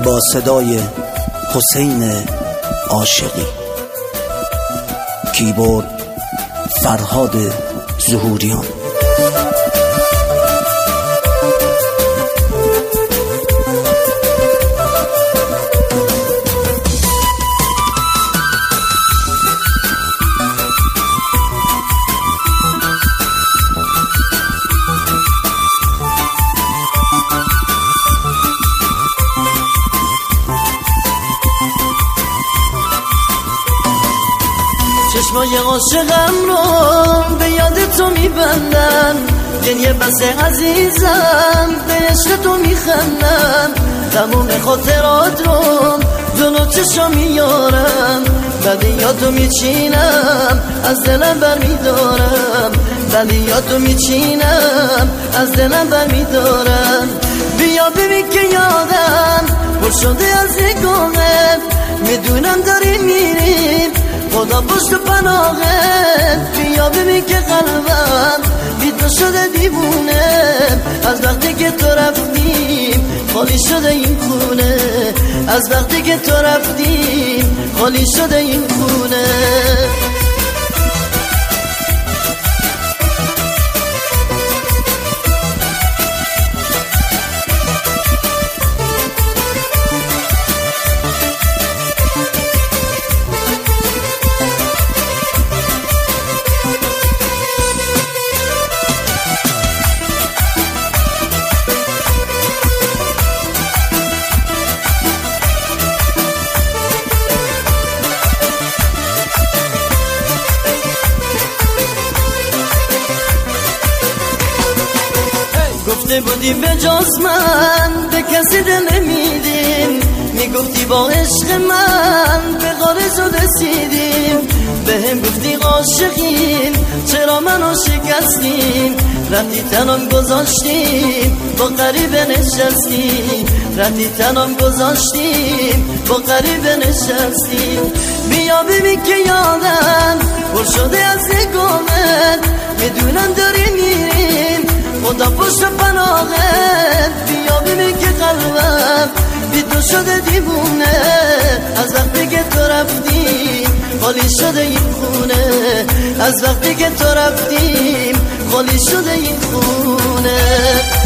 با صدای حسین عاشقی، کیبورد فرهاد ظهوریان. چشمای عاشقم رو به یاد تو میبندم، گریه بس عزیزم به عشق تو میخندم. تموم خاطرات رو جلو چشم میارم، بعد یادو میچینم از دلم برمیدارم، بعد یادو میچینم از دلم برمیدارم. بیا ببین که یادم پر شده از نگاهت، میدونم داری میریم خدا پشت پناهت. بیا ببین که قلبم بی تو شده دیوونه، از وقتی که تو رفتیم خالی شده این خونه، از وقتی که تو رفتیم خالی شده این خونه. گفته بودی به جز من به کسی دل نمیدیم، میگفتی با عشق من به غارت رسیدیم. به هم گفتی عاشقیم چرا منو شکستیم، رفتی تنم گذاشتیم با غریبه نشستیم، رفتی تنم گذاشتیم با غریبه نشستیم. بیا ببین که یادم پر شده از نگاهت، میدونم داری میریم خدا پشت پناهت. بیا ببین که قلبم بی تو شده دیوونه، از وقتی که تو رفتیم خالی شده این خونه، از وقتی که تو رفتیم خالی شده این خونه.